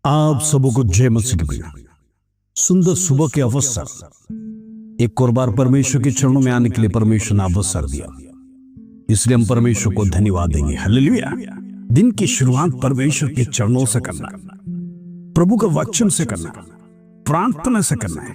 आप सबों को जय मसीह की। सुंदर सुबह के अवसर एक और बार परमेश्वर के चरणों में आने के लिए परमेश्वर ने अवसर दिया, इसलिए हम परमेश्वर को धन्यवाद देंगे। हालेलुया। दिन की शुरुआत परमेश्वर के चरणों से करना, प्रभु का वचन से करना, प्रार्थना से करना है।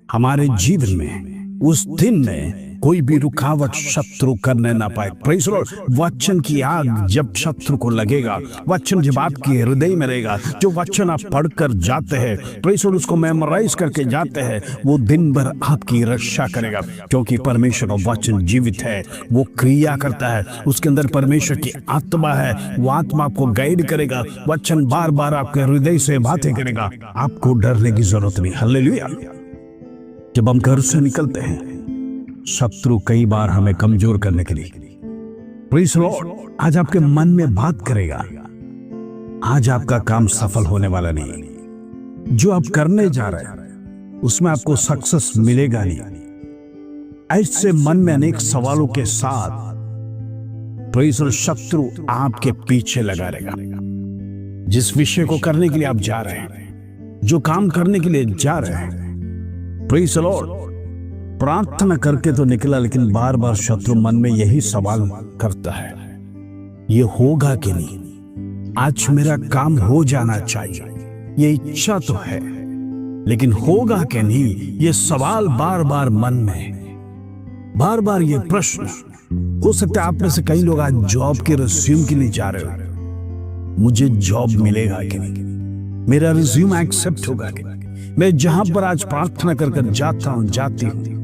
हमारे जीवन में उस दिन में कोई भी रुकावट शत्रु करने ना पाए। Praise the Lord. वचन की आग जब शत्रु को लगेगा, वचन जब आपके हृदय में रहेगा, जो वचन आप पढ़कर जाते हैं, प्रेज़ द लॉर्ड, उसको मेमोराइज करके जाते हैं, वो दिन भर आपकी रक्षा करेगा। क्योंकि परमेश्वर का वचन जीवित है, वो क्रिया करता है, उसके अंदर परमेश्वर की आत्मा है, वो आत्मा आपको गाइड करेगा। वचन बार बार आपके हृदय से बातें करेगा, आपको डरने की जरूरत नहीं। हालेलुया। जब हम घर से निकलते हैं, शत्रु कई बार हमें कमजोर करने के लिए, प्रेज़ द लॉर्ड, आज आपके मन में बात करेगा, आज आपका काम सफल होने वाला नहीं, जो आप करने जा रहे हैं उसमें आपको सक्सेस मिलेगा नहीं। ऐसे मन में अनेक सवालों के साथ प्रेज़ द लॉर्ड, शत्रु आपके पीछे लगा रहेगा। जिस विषय को करने के लिए आप जा रहे हैं, जो काम करने के लिए जा रहे हैं, प्रेज़ द लॉर्ड, प्रार्थना करके तो निकला, लेकिन बार बार शत्रु मन में यही सवाल करता है, ये होगा कि नहीं? आज मेरा काम हो जाना चाहिए, ये इच्छा तो है, लेकिन होगा कि नहीं? ये सवाल बार बार मन में, बार बार ये प्रश्न। हो सकता है आप में से कई लोग आज जॉब के रिज्यूम के लिए जा रहे हो, मुझे जॉब मिलेगा कि नहीं, मेरा रिज्यूम एक्सेप्ट होगा कि नहीं, मैं जहां पर आज प्रार्थना कर जाता हूं, जाती हूं,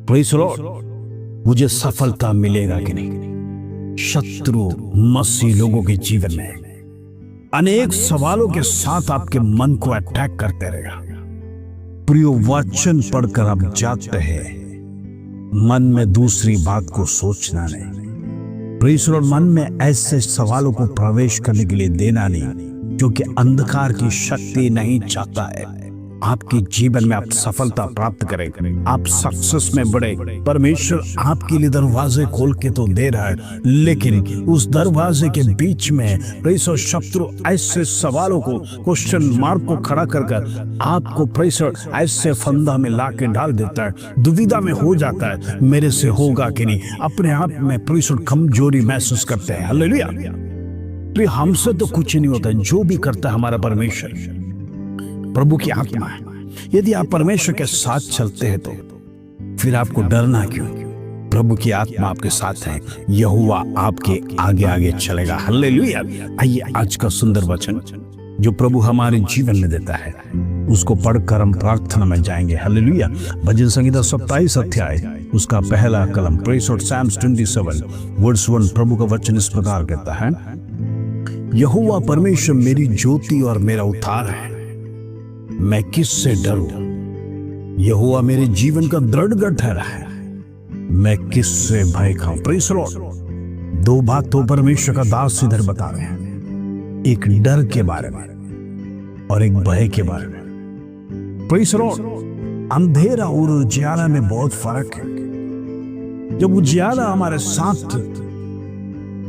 प्रेज़ द लॉर्ड, मुझे सफलता मिलेगा कि नहीं? शत्रु मसीह लोगों के जीवन में अनेक सवालों के साथ आपके मन को अटैक करते रहेगा। प्रिय, वचन पढ़कर आप जाते हैं, मन में दूसरी बात को सोचना नहीं। प्रेज़ द लॉर्ड, मन में ऐसे सवालों को प्रवेश करने के लिए देना नहीं, क्योंकि अंधकार की शक्ति नहीं चाहता है आपके जीवन में आप सफलता प्राप्त करें, आप सक्सेस में बढ़े। परमेश्वर आपके लिए दरवाजे खोल के तो दे रहा है, लेकिन उस दरवाजे के बीच में प्रेषर शत्रु ऐसे सवालों को, क्वेश्चन मार्क को खड़ा कर आपको प्रेषर ऐसे फंदा में ला के डाल देता है, दुविधा में हो जाता है, मेरे से होगा कि नहीं। अपने आप में प्रेषर कमजोरी महसूस करते हैं। हालेलुया। तो हमसे तो कुछ नहीं होता, जो भी करता है हमारा परमेश्वर, प्रभु की आत्मा है। यदि आप परमेश्वर के साथ चलते हैं तो फिर आपको डरना क्यों? प्रभु की आत्मा आपके साथ है, यहोवा आपके आगे आगे चलेगा। हालेलुया। आइए आज का सुंदर वचन जो प्रभु हमारे जीवन में देता है, उसको पढ़कर हम प्रार्थना में जाएंगे। हालेलुया। भजन संहिता 27 अध्याय उसका पहला कलम, praise the lord, Psalms 27 verse 1, प्रभु का वचन इस प्रकार कहता है, यहोवा परमेश्वर मेरी ज्योति और मेरा उद्धार है, मैं किससे डरूं? यहोवा मेरे जीवन का दृढ़ गढ़ ठहरा है, मैं किससे भय खाऊं? Praise the Lord. दो बात तो परमेश्वर का दास इधर बता रहे हैं, एक डर के बारे में और एक भय के बारे में। Praise the Lord. अंधेरा और उजियाला में बहुत फर्क है। जब उजियाला हमारे साथ,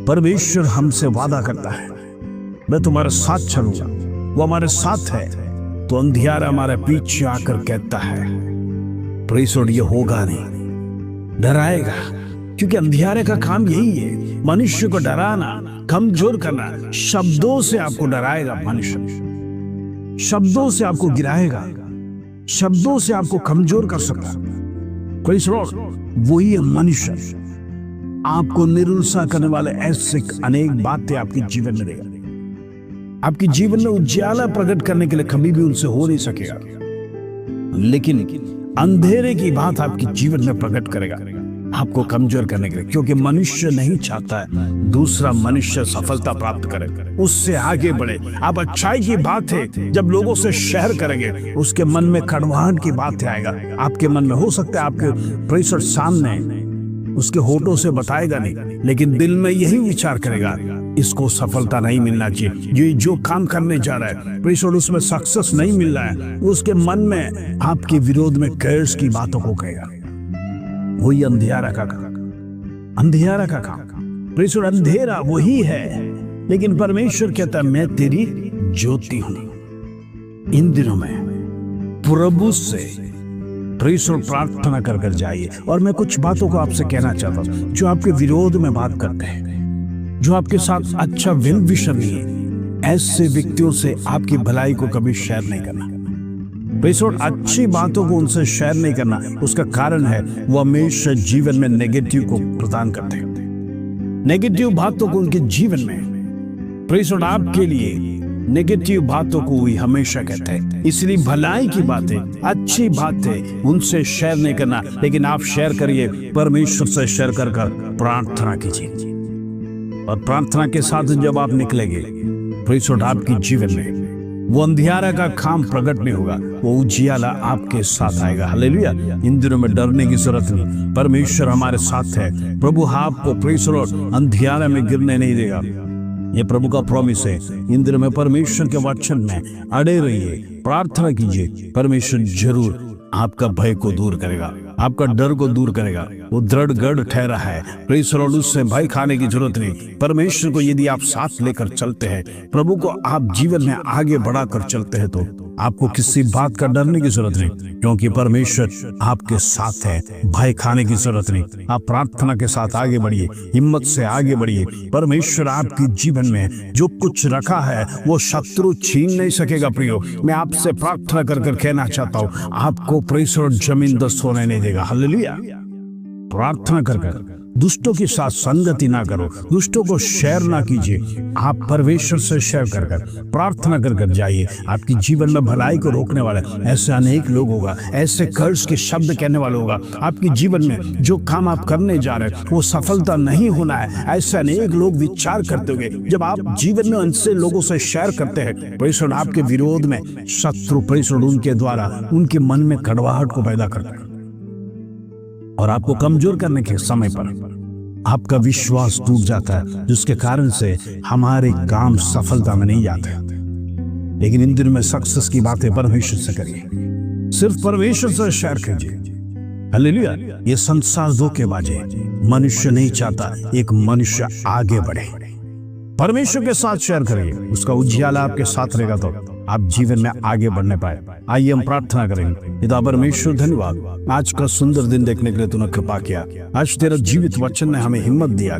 परमेश्वर हमसे वादा करता है, मैं तुम्हारे साथ चलूंगा, वो हमारे साथ है, तो अंधियारा हमारे पीछे आकर कहता है, प्रेज़ द लॉर्ड, ये होगा नहीं, डराएगा। क्योंकि अंधियारे का काम यही है, मनुष्य को डराना, कमजोर करना। शब्दों से आपको डराएगा मनुष्य, शब्दों से आपको गिराएगा, शब्दों से आपको कमजोर कर सकता। Praise the Lord. वही है मनुष्य, आपको निरुत्साह करने वाले ऐसे अनेक बातें आपके जीवन में रहेगा। आपके जीवन में उजियाला प्रकट करने के लिए कभी भी उनसे हो नहीं सकेगा, लेकिन अंधेरे की बात आपके जीवन में प्रकट करेगा, आपको कमजोर करने के लिए। क्योंकि मनुष्य नहीं चाहता है दूसरा मनुष्य सफलता प्राप्त करे, उससे आगे बढ़े। आप अच्छाई की बात है जब लोगों से शेयर करेंगे, उसके मन में कड़वाहट की बात आएगा, आपके मन में। हो सकता है आपके प्रेषर सामने उसके होठों से बताएगा नहीं, लेकिन दिल में यही विचार करेगा, इसको सफलता नहीं मिलना चाहिए, ये जो काम करने जा रहा है प्रेषर उसमें सक्सेस नहीं मिल रहा है, उसके मन में आपके विरोध में कर्ज की बातों को कहेगा। वही अंधियारा का काम, अंधियारा का काम। प्रेषर अंधेरा वही है, लेकिन परमेश्वर कहता है मैं तेरी ज्योति हूं। इन दिनों में प्रभु से प्रेस और प्रार्थना कर कर जाइए। और मैं कुछ बातों को आपसे कहना चाहता हूं, जो आपके विरोध में बात करते हैं, जो आपके साथ अच्छा वेल विशर नहीं है, ऐसे व्यक्तियों से आपकी भलाई को कभी शेयर नहीं करना। प्रेस और अच्छी बातों को उनसे शेयर नहीं करना। उसका कारण है वो हमेशा जीवन में नेगेटिव को प्रदान करते हैं, नेगेटिव बातों को उनके जीवन में। प्रेस और आपके लिए नेगेटिव बातों को ही हमेशा कहते हैं। इसलिए भलाई की बातें, अच्छी बातें उनसे शेयर नहीं करना, लेकिन आप शेयर करिए, परमेश्वर से शेयर कर कर प्रार्थना कीजिए। और प्रार्थना के साथ जब आप निकलेंगे, प्रेस और आपके जीवन में वो अंधियारा का काम प्रकट नहीं होगा, वो उजियाला आपके साथ आएगा। हालेलुया। इन दिनों में डरने की जरूरत नहीं, परमेश्वर हमारे साथ है। प्रभु आपको प्रेस और अंधियारा में गिरने नहीं देगा, ये प्रभु का प्रॉमिस है। इन दिनों में परमेश्वर के वचन में अड़े रहिए, प्रार्थना कीजिए, परमेश्वर जरूर आपका भय को दूर करेगा, आपका डर को दूर करेगा। वो दृढ़ गढ़ ठहरा है, प्रेस और उससे भय खाने की जरूरत नहीं। परमेश्वर को यदि आप साथ लेकर चलते हैं, प्रभु को आप जीवन में आगे बढ़ाकर चलते हैं, तो आपको किसी बात का डरने की जरूरत नहीं, क्योंकि परमेश्वर आपके साथ है। भय खाने की जरूरत नहीं। आप प्रार्थना के साथ आगे बढ़िए, हिम्मत से आगे बढ़िए। परमेश्वर आपके जीवन में जो कुछ रखा है वो शत्रु छीन नहीं सकेगा। प्रियो, मैं आपसे प्रार्थना कर कर कहना चाहता हूँ, आपको प्रेस और जमीन दस्त होने नहीं देगा। हालेलुया। प्रार्थना कर कर दुष्टों के साथ संगति ना करो, दुष्टों को शेयर ना कीजिए। आप परमेश्वर से शेयर कर कर प्रार्थना कर कर जाइए। आपकी जीवन में भलाई को रोकने वाले ऐसे अनेक लोग होगा, ऐसे कर्ज के शब्द कहने वाले होगा। आपके जीवन में जो काम आप करने जा रहे हैं वो सफलता नहीं होना है, ऐसे अनेक लोग विचार करते होंगे। जब आप जीवन में उनसे लोगों से शेयर करते हैं, परमेश्वर आपके विरोध में शत्रु परमेश्वर उनके द्वारा उनके मन में कड़वाहट को पैदा करता है, और आपको कमजोर करने के समय पर आपका विश्वास टूट जाता है, जिसके कारण से हमारे काम सफलता में नहीं जाते। लेकिन इन दिनों में सक्सेस की बातें परमेश्वर से करिए, सिर्फ परमेश्वर से शेयर कीजिए। हालेलुया। ये संसार धोखेबाज है, मनुष्य नहीं चाहता एक मनुष्य आगे बढ़े। परमेश्वर के साथ शेयर करिए, उसका उजियाला आपके साथ रहेगा, तो आप जीवन में आगे बढ़ने पाए। आइए हम प्रार्थना करेंगे। पिता परमेश्वर, धन्यवाद आज का सुंदर दिन देखने के लिए तूने कृपा किया। आज तेरा जीवित वचन ने हमें हिम्मत दिया।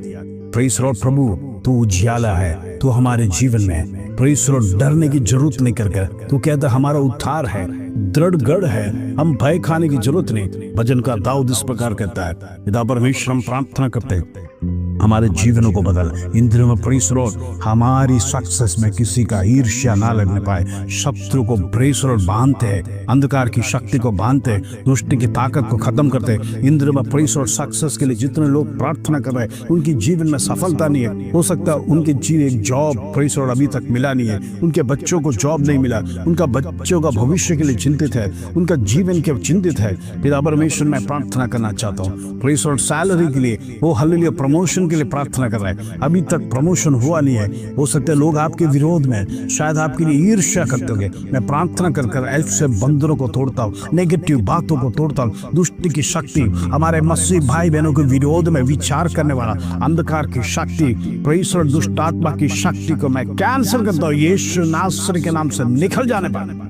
प्रेस लॉर्ड प्रभु, तू उजियाला है, तू हमारे जीवन में प्रेस लॉर्ड डरने की जरूरत नहीं कर, तू कहता हमारा उद्धार है, दृढ़ गढ़ है, हम भय खाने की जरूरत नहीं। भजन का दाऊद इस प्रकार कहता है। पिता परमेश्वर, हम प्रार्थना करते हैं हमारे जीवनों को बदल। इन दिनों में प्रेस लॉर्ड हमारी सक्सेस में किसी का ईर्ष्या ना लगने पाए। शत्रु को प्रेस लॉर्ड बांधते हैं, अंधकार की शक्ति को बांधते हैं, दुष्ट की ताकत को खत्म करते हैं। इन दिनों में प्रेस लॉर्ड सक्सेस के लिए जितने लोग प्रार्थना कर रहे हैं, उनकी जीवन में सफलता नहीं है। हो सकता है उनके जीवन एक जॉब प्रेस लॉर्ड अभी तक मिला नहीं है, उनके बच्चों को जॉब नहीं मिला, उनका बच्चों का भविष्य के लिए चिंतित है, उनका जीवन के चिंतित है। पिता परमेश्वर, मैं प्रार्थना करना चाहता हूँ प्रेस लॉर्ड सैलरी के लिए, वो हालेलुया प्रमोशन के लिए प्रार्थना कर रहा है, अभी तक प्रमोशन हुआ नहीं है। हो सकता है लोग आपके विरोध में शायद आपके लिए ईर्ष्या करते होंगे। मैं प्रार्थना कर कर ऐसे बंदरों को तोड़ता हूँ, नेगेटिव बातों को तोड़ता हूँ। दुष्ट की शक्ति, हमारे मसीह भाई बहनों के विरोध में विचार करने वाला अंधकार की शक्ति, प्रेस और दुष्ट आत्मा की शक्ति को मैं कैंसिल करता हूँ। यीशु नासरी के नाम से निकल जाने पाए,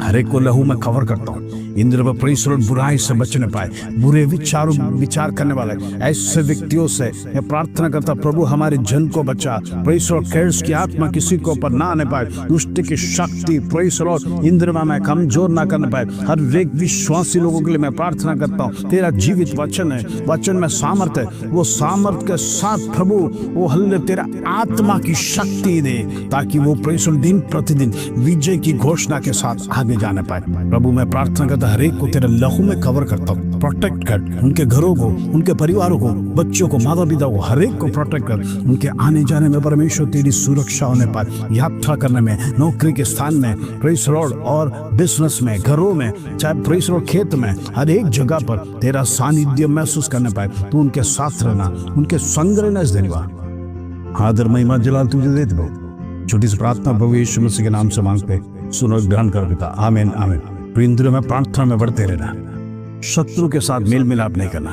हर एक को लहू में कवर करता हूँ। इंद्र में प्रेस और बुराई से बचने पाए, बुरे विचार करने वाले ऐसे व्यक्तियों से मैं प्रार्थना करता, प्रभु हमारे जन को बचा। प्रेस और कर्ज की आत्मा किसी को पर ना आने पाए, दुष्ट की शक्ति प्रेस और इंद्र में मैं कमजोर ना करने पाए। हर एक विश्वासी लोगों के लिए मैं प्रार्थना करता हूँ, तेरा जीवित वचन है, वचन में सामर्थ है, वो सामर्थ के साथ प्रभु वो हल्ले तेरा आत्मा की शक्ति दे, ताकि वो प्रेस और दिन प्रतिदिन विजय की घोषणा के साथ आगे जाने पाए। प्रभु मैं प्रार्थना करता, हर एक को तेरे लहू में कवर करता हूँ, प्रोटेक्ट कर, उनके घरों को, उनके परिवारों को, बच्चों को, माता पिता को, हर एक को प्रोटेक्ट कर। उनके आने जाने में परमेश्वर तेरी सुरक्षा होने पाए, यात्रा करने में, नौकरी के स्थान में, प्रेस रोड और बिजनेस में, घरों में, चाहे प्रेस रोड खेत में, हर एक जगह पर तेरा सानिध्य महसूस करने पाए। तू उनके साथ रहना, उनके संग रहना। धन्यवाद, आदर महिमा जलाल तुझे देते हो। छोटी सी प्रार्थना प्रभु यीशु मसीह के नाम से मांगते, सुनो ग्रहण कर पिता, आमीन आमीन। इंद्रियों में प्रार्थना में बढ़ते रहना, शत्रु के साथ मेल मिलाप नहीं करना।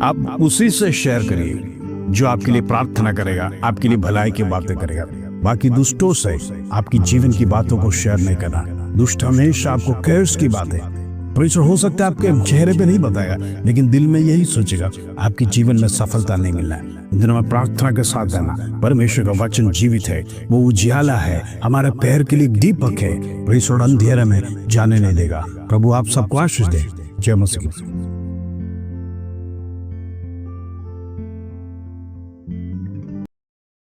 आप उसी से शेयर करिए जो आपके लिए प्रार्थना करेगा, आपके लिए भलाई की बातें करेगा। बाकी दुष्टों से आपकी जीवन की बातों को शेयर नहीं करना। दुष्ट हमेशा आपको कर्स की बातें, परमेश्वर हो सकता है आपके चेहरे पे नहीं बताएगा, लेकिन दिल में यही सोचेगा आपके जीवन में सफलता नहीं मिलना है। इन दिनों में प्रार्थना के साथ देना, परमेश्वर का वचन जीवित है, वो उजियाला है, हमारे पैर के लिए दीपक है, परमेश्वर अंधेरे में जाने नहीं देगा। प्रभु आप सबको आशीष दे। जय मसीह।